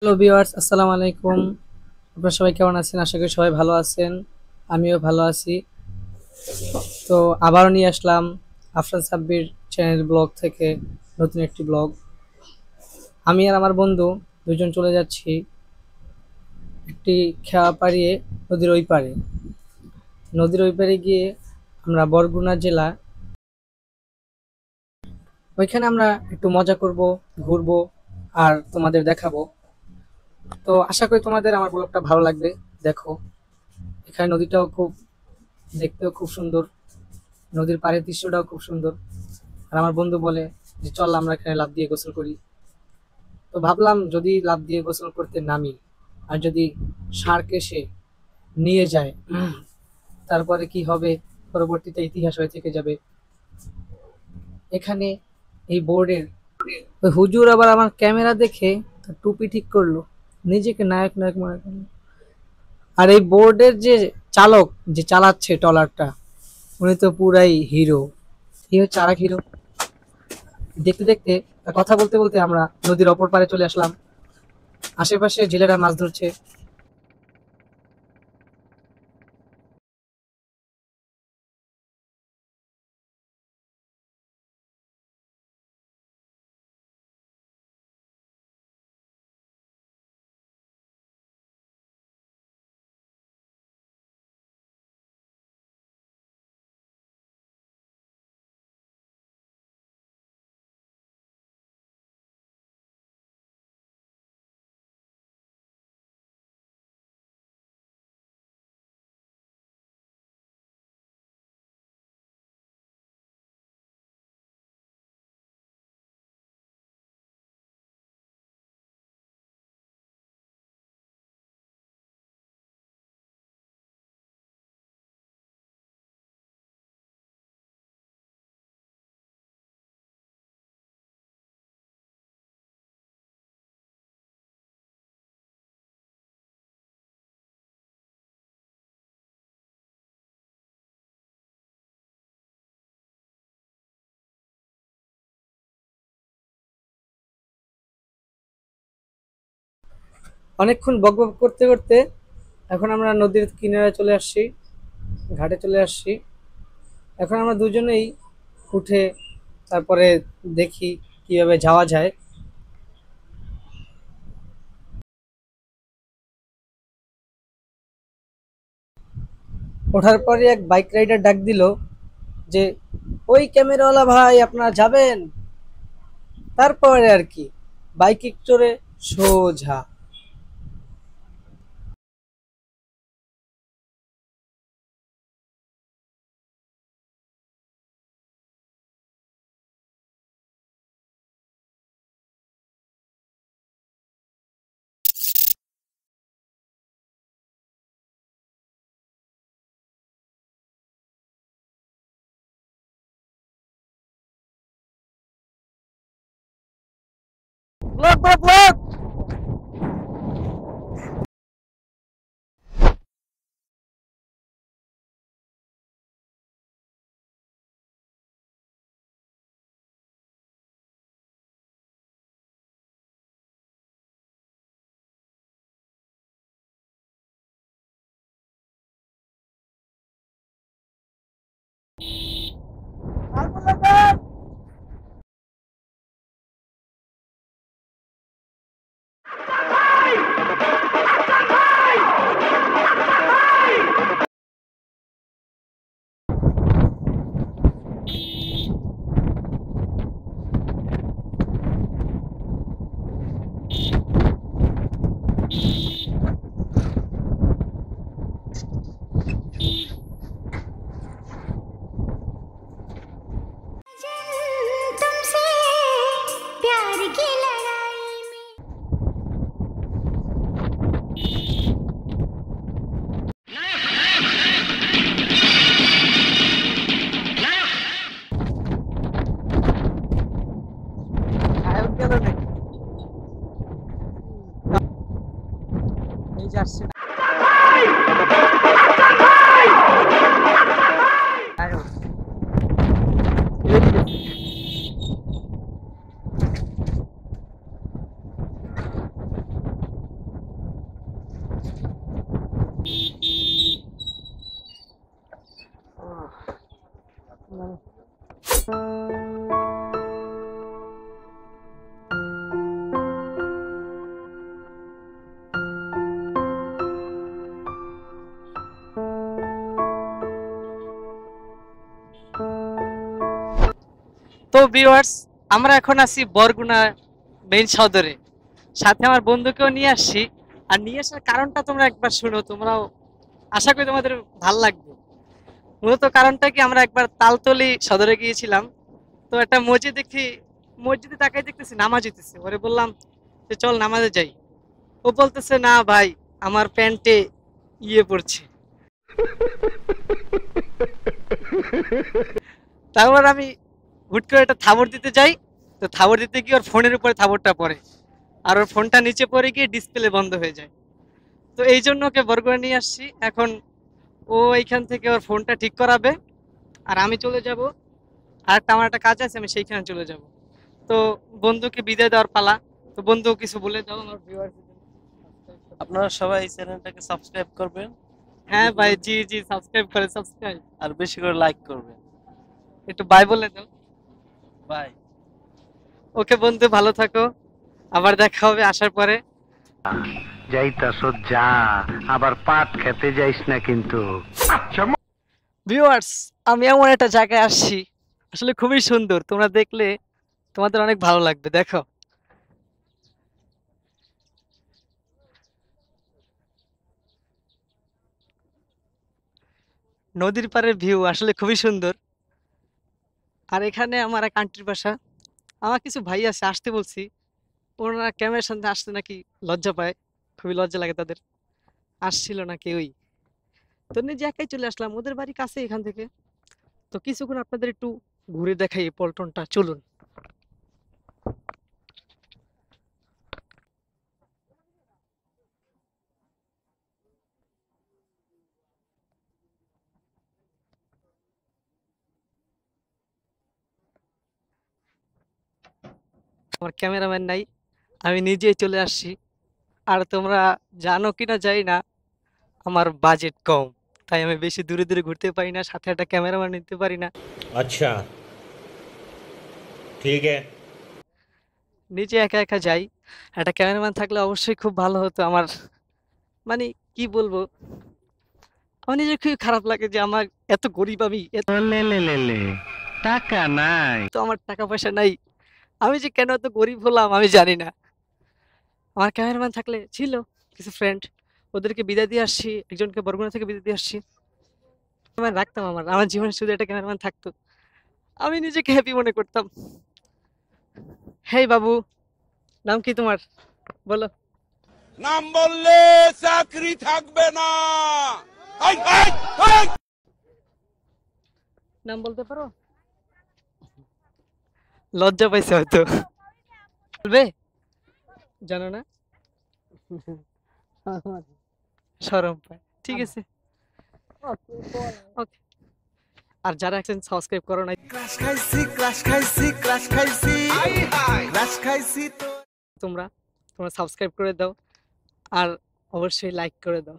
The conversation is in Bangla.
হ্যালো ভিউয়ার্স, আসসালামু আলাইকুম। আপনারা সবাই কেমন আছেন? আশা করি সবাই ভালো আছেন। আমিও ভালো আছি। তো আবারও নিয়ে আসলাম আফরান সাব্বির চ্যানেল ব্লগ থেকে নতুন একটি ব্লগ। আমি আর আমার বন্ধু দুজন চলে যাচ্ছি একটি খেয়া পাড়িয়ে নদীর ওই পারে। নদীর ওই পারে গিয়ে আমরা বরগুনা জেলা, ওইখানে আমরা একটু মজা করব, ঘুরবো আর তোমাদের দেখাবো। তো আশা করি তোমাদের আমার ব্লগটা ভালো লাগবে। দেখো, এখানে নদীটাও দেখতেও খুব সুন্দর, নদীর পাড়ের দৃশ্যটাও খুব সুন্দর। আর আমার বন্ধু বলে যে চল আমরা এখানে লাফ দিয়ে গোসল করি। তো ভাবলাম যদি লাফ দিয়ে গোসল করতে নামি আর যদি শার্ক এসে নিয়ে যায়, তারপরে কি হবে? পরবর্তীতে ইতিহাস হয়ে থেকে যাবে। এখানে এই বোর্ডের ওই হুজুর আবার আমার ক্যামেরা দেখে তার টুপি ঠিক করলো, নিজেকে নায়ক নায়ক মনে করলো। আর এই বোর্ডের যে চালক, যে চালাচ্ছে ট্রলারটা, উনি তো পুরাই হিরো। এই হচ্ছে আরেক হিরো। দেখতে দেখতে কথা বলতে বলতে আমরা নদীর অপর পারে চলে আসলাম। আশেপাশে জেলেরা মাছ ধরছে। অনেকক্ষণ বকবক করতে করতে এখন আমরা নদীর কিনারে চলে আসছি, ঘাটে চলে আসছি। এখন আমরা দুজনেই উঠে তারপরে দেখি কিভাবে যাওয়া যায়। ওঠার পরে এক বাইক রাইডার ডাক দিল যে ওই ক্যামেরাওয়ালা ভাই, আপনারা যাবেন? তারপরে আর কি, বাইকে চড়ে সোজা। Block block block. तुमसे प्यार की लड़ाई में নায়ক গেল নাকি? এই যে আসছে নায়ক। এই যে তো ভিউয়ার্স, আমরা এখন আছি বরগুনা মেইন সদরে, সাথে আমার বন্ধুকেও নিয়ে আসছি। আর নিয়ে আসার কারণটা তোমরা একবার শুনো, তোমরাও আশা করি তোমাদের ভাল লাগবে। মূলত কারণটা কি, আমরা একবার তালতলি সদরে গিয়েছিলাম, তো একটা মসজিদ দেখি, মসজিদে তাকাই দেখতেছি নামাজ হইতেছে। ওরে বললাম যে চল নামাজে যাই। ও বলতেছে না ভাই, আমার প্যান্টে ইয়ে পড়ছে। তারপর আমি হুট করে একটা থাবড় দিতে যাই, তো থাবড় দিতে গিয়ে ওর ফোনের উপরে থাবড়টা পড়ে, আর ওর ফোনটা নিচে পড়ে গিয়ে ডিসপ্লে বন্ধ হয়ে যায়। তো এই জন্য ওকে বরগুনা নিয়ে আসছি। এখন ও এইখান থেকে ওর ফোনটা ঠিক করাবে, আর আমি চলে যাব। আর একটা আমার একটা কাজ আছে, আমি সেইখানে চলে যাব। তো বন্ধুকে বিদায় দেওয়ার পালা। তো বন্ধু কিছু বলে দাও আমার ভিউয়ার। আপনারা সবাই এই চ্যানেলটাকে সাবস্ক্রাইব করবেন। হ্যাঁ ভাই, জি জি, সাবস্ক্রাইব করে সাবস্ক্রাইব, আর বেশি করে লাইক করবেন। একটু বাই বলে দাও। বাই। ওকে বন্ধু, ভালো থাকো, আবার দেখা হবে আসার পরে। যাইতাছ যা, আবার পাট খেতে যাইস না কিন্তু। ভিউয়ার্স, আমি এমন একটা জায়গায় আসছি, আসলে খুবই সুন্দর, তোমরা দেখলে তোমাদের অনেক ভালো লাগবে। দেখো, নদীর পাড়ের ভিউ আসলে খুবই সুন্দর। আর এখানে আমার এক আন্টির বাসা। আমার কিছু ভাই আছে, আসতে বলছি, ওনারা ক্যামেরার সামনে আসতে নাকি লজ্জা পায়, খুবই লজ্জা লাগে তাদের, আসছিল না কেউই। তো নিজে একাই চলে আসলাম, ওদের বাড়ি কাছে এখান থেকে। তো কিছুক্ষণ আপনাদের একটু ঘুরে দেখাই এই পল্টনটা, চলুন। আমার ক্যামেরাম্যান নাই, আমি নিজেই চলে আসছি। আর তোমরা জানো কিনা জানি না, আমার বাজেট কম, তাই আমি বেশি দূরে দূরে ঘুরতে পারি না, সাথে একটা ক্যামেরাম্যান নিতে পারি না। अच्छा ठीक है। নিজে একা একা যাই, একটা ক্যামেরাম্যান থাকলে অবশ্যই খুব ভালো হতো আমার। মানে কি বলবো, আমার নিজের খুবই খারাপ লাগে যে আমার এত গরিব, আমি এত, লে লে লে লে, টাকা নাই। আমার টাকা পয়সা নাই, আমি যে কেন এত গরিব হলাম আমি জানি না। আমার ক্যামেরাম্যান থাকলে ছিল কিছু ফ্রেন্ড, ওদেরকে বিদায় দিয়ে আসছি, একজনকে বরগুনা থেকে বিদায় দিয়ে আসছি। ক্যামেরাম্যান রাখতাম, আমার আমার জীবনে শুধু একটা ক্যামেরাম্যান থাকতো, আমি নিজেকে হ্যাপি মনে করতাম। হেই বাবু, নাম কি তোমার, বলো। নাম বললে চাকরি থাকবে না। এই, এই, এই! নাম বলতে পারো? লজ্জা পাইছে হয়তো, বলবে? জানো না, শরম পায়, ঠিক আছে, ওকে। আর যারা এখন সাবস্ক্রাইব করো নাই, তোমরা তোমরা সাবস্ক্রাইব করে দাও, আর অবশ্যই লাইক করে দাও।